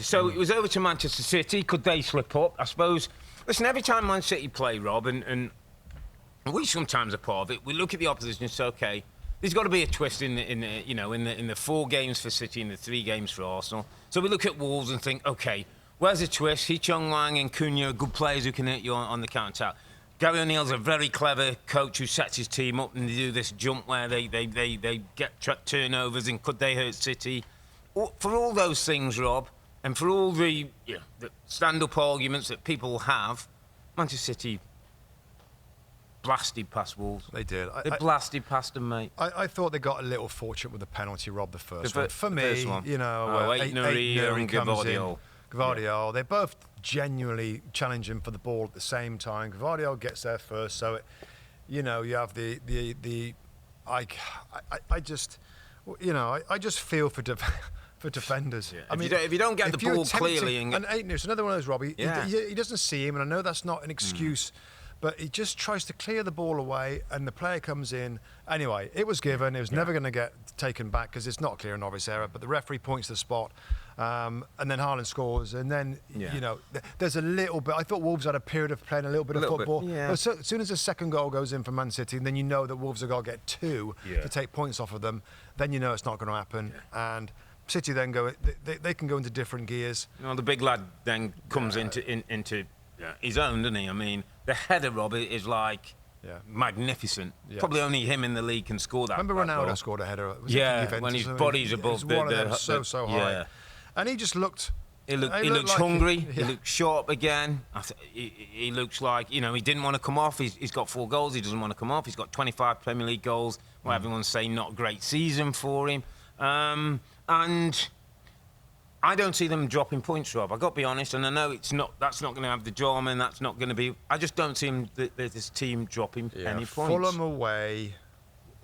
So it was over to Manchester City. Could they slip up? I suppose. Listen, every time Man City play, Rob, and we sometimes are part of it, we look at the opposition and say, OK, there's got to be a twist in the 4 games for City and the 3 games for Arsenal. So we look at Wolves and think, OK, where's the twist? Hee-Chong Wang and Cunha are good players who can hit you on the counter-attack. Gary O'Neill's a very clever coach who sets his team up and they do this jump where they get turnovers, and could they hurt City? For all those things, Rob, and for all the stand-up arguments that people have, Manchester City blasted past Wolves. They did. They blasted past them, mate. I thought they got a little fortunate with the penalty, Rob, the first one. For me, and Gvardiol, they're both genuinely challenging for the ball at the same time. Gvardiol gets there first, so you have I just feel for defenders. Yeah. I mean, if you don't get the ball clearly, and it's another one of those, Robbie. Yeah. He doesn't see him, and I know that's not an excuse. But he just tries to clear the ball away, and the player comes in. Anyway, it was given. It was never going to get taken back because it's not clear and obvious error. But the referee points to the spot, and then Haaland scores. And then, there's a little bit. I thought Wolves had a period of playing a little bit of football. But as soon as the second goal goes in for Man City, then you know that Wolves have got to get 2 to take points off of them. Then you know it's not going to happen. Yeah. And City then they can go into different gears. The big lad then comes into his own, doesn't he? I mean, the header, Rob, is like magnificent. Yeah. Probably only him in the league can score that. Remember Ronaldo scored a header? When his body's above so high. Yeah. And he just looked... He looks hungry. He looks sharp again. He looks like, he didn't want to come off. He's got 4 goals. He doesn't want to come off. He's got 25 Premier League goals. Well, everyone's saying not a great season for him. And I don't see them dropping points, Rob. I've got to be honest, and I know that's not going to have the drama, and that's not going to be... I just don't see this team dropping any points. Fulham away,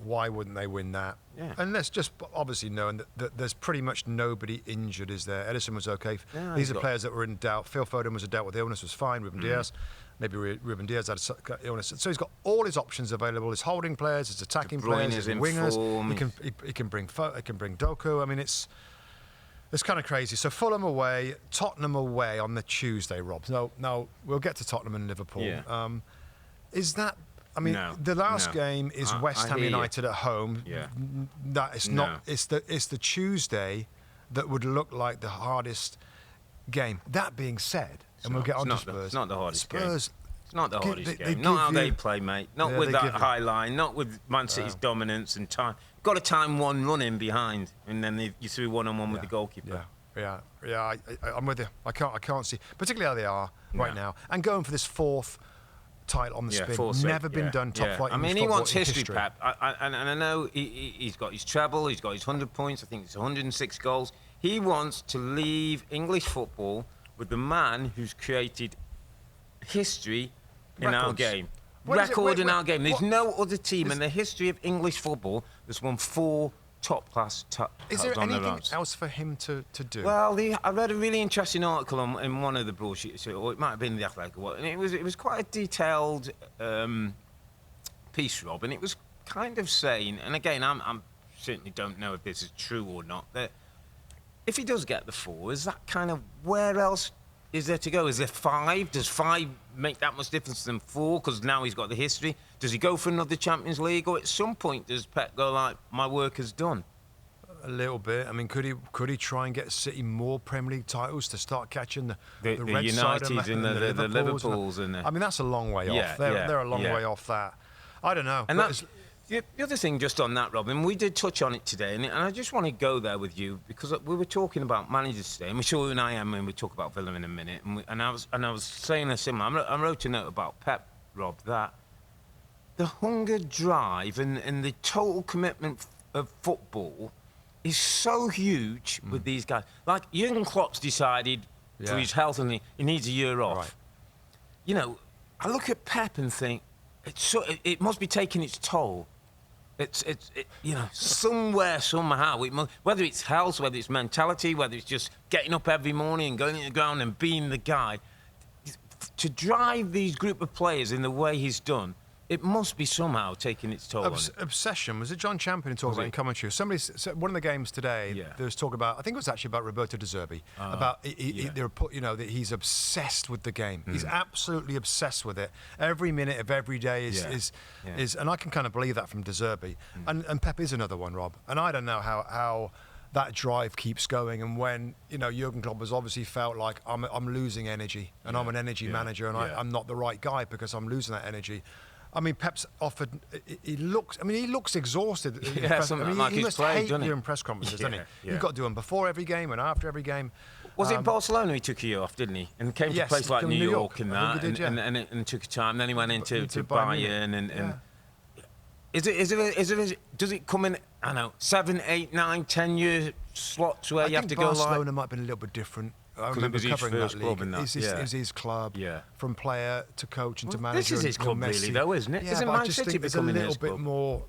why wouldn't they win that? Yeah. And let's just obviously knowing that there's pretty much nobody injured, is there? Edison was okay. Yeah, these are players that were in doubt. Phil Foden was dealt with illness, was fine. Ruben Diaz, maybe Ruben Diaz had illness. So he's got all his options available. His holding players, his attacking players, his wingers. He can bring Doku. I mean, it's kind of crazy. So Fulham away, Tottenham away on the Tuesday, Rob. No, we'll get to Tottenham and Liverpool. Yeah. Is that... I mean, the last game is West Ham United at home. Yeah. That is not... It's the Tuesday that would look like the hardest game. That being said, we'll get on to Spurs. It's not the hardest game. Spurs... It's not the hardest game. Not how they play, mate. Not with that high line. Not with Man City's dominance and time. Got to time one run in behind, and then you threw 1-on-1 with the goalkeeper. Yeah. I'm with you. I can't see, particularly how they are right now, and going for this 4th title on the spin. Never been done. Top flight. I mean, he wants history, Pep. And I know he's got his treble. He's got his 100 points. I think it's 106 goals. He wants to leave English football with the man who's created history in our game. Record in our game. There's no other team in the history of English football that's won 4 top-class titles. Is there anything else for him to do? Well, I read a really interesting article in one of the broadsheets, or it might have been the Athletic, and it was quite a detailed piece, Rob, and it was kind of saying, and again, I'm certainly don't know if this is true or not, that if he does get the 4, is that kind of where else is there to go? Is there 5? Does 5 make that much difference than 4? Because now he's got the history. Does he go for another Champions League? Or at some point, does Pep go like, my work is done? A little bit. I mean, could he try and get City more Premier League titles to start catching the red Uniteds side and the Liverpools? I mean, that's a long way off. They're a long way off that. I don't know. And the other thing just on that, Robin, we did touch on it today, and I just want to go there with you because we were talking about managers today, and we sure and I am when we talk about Villa in a minute, and I was saying a similar. I wrote a note about Pep, Rob, that the hunger, drive, and the total commitment of football is so huge with these guys. Like Jurgen Klopp's decided for his health, and he needs a year off. Right. I look at Pep and think it must be taking its toll. It's somewhere, somehow, whether it's health, whether it's mentality, whether it's just getting up every morning and going in the ground and being the guy, to drive these group of players in the way he's done, it must be somehow taking its toll on it. Obsession. Was it John Champion who talked about in commentary? One of the games today, there was talk about, I think it was actually about Roberto De Zerbi, about that he's obsessed with the game. He's absolutely obsessed with it. Every minute of every day is and I can kind of believe that from De Zerbi. And Pep is another one, Rob. And I don't know how that drive keeps going, and when Jurgen Klopp has obviously felt like I'm losing energy, and I'm an energy manager, and I'm not the right guy because I'm losing that energy. I mean, Pep's offered. He looks exhausted. He must hate doing press conferences, doesn't he? You've got to do them before every game and after every game. Was it Barcelona he took a year off, didn't he? And came to a place like New York and that, and took a time. Then he went into Bayern and. Does it come in, 7, 8, 9, 10 year slots where you have to go like... Barcelona might have been a little bit different. I remember covering that league. It was his club, from player to coach and to manager. This is his club, really, though, isn't it? Yeah, isn't Man City becoming his club? There's a little bit more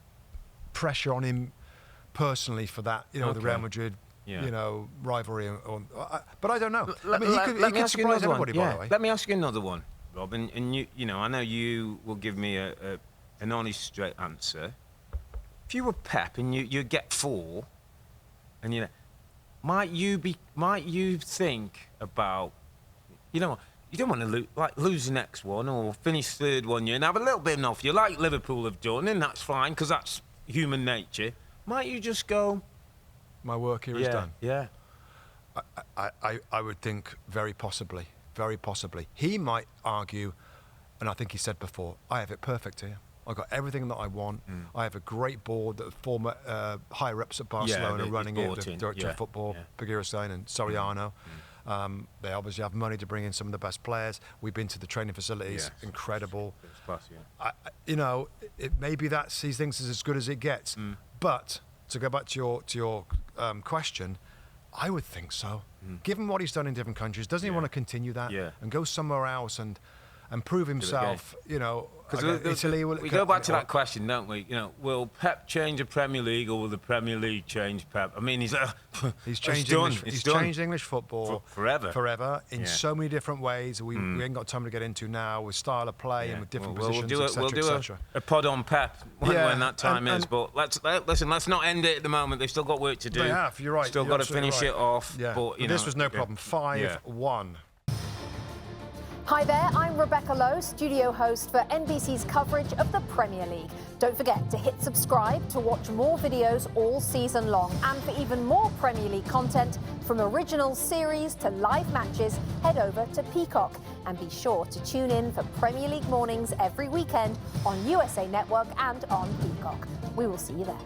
pressure on him personally for that, the Real Madrid, rivalry. But I don't know. He could surprise everybody, by the way. Let me ask you another one, Rob. And you I know you will give me an honest, straight answer. If you were Pep and you get 4, and might you think about, you don't want to lose the next one or finish 3rd one year and have a little bit enough. You like Liverpool have done, and that's fine because that's human nature. Might you just go? My work here is done. Yeah. I would think very possibly. He might argue, and I think he said before, I have it perfect here. I've got everything that I want. I have a great board that former higher-ups at Barcelona running it, the director of football, Pep Guardiola and Soriano. They obviously have money to bring in some of the best players. We've been to the training facilities, incredible. Maybe he thinks it's as good as it gets. But to go back to your question, I would think so. Given what he's done in different countries, doesn't he want to continue that and go somewhere else and prove himself? Because Italy. We go back to that question, don't we? Will Pep change the Premier League, or will the Premier League change Pep? I mean, he's changed English football forever in so many different ways. We ain't got time to get into now with style of play and with different positions, we'll do a pod on Pep when that time is. But let's not end it at the moment. They've still got work to do. They have. You're right. Still got to finish it off. Yeah. But this was no problem. 5-1. Hi there, I'm Rebecca Lowe, studio host for NBC's coverage of the Premier League. Don't forget to hit subscribe to watch more videos all season long. And for even more Premier League content, from original series to live matches, head over to Peacock. And be sure to tune in for Premier League mornings every weekend on USA Network and on Peacock. We will see you there.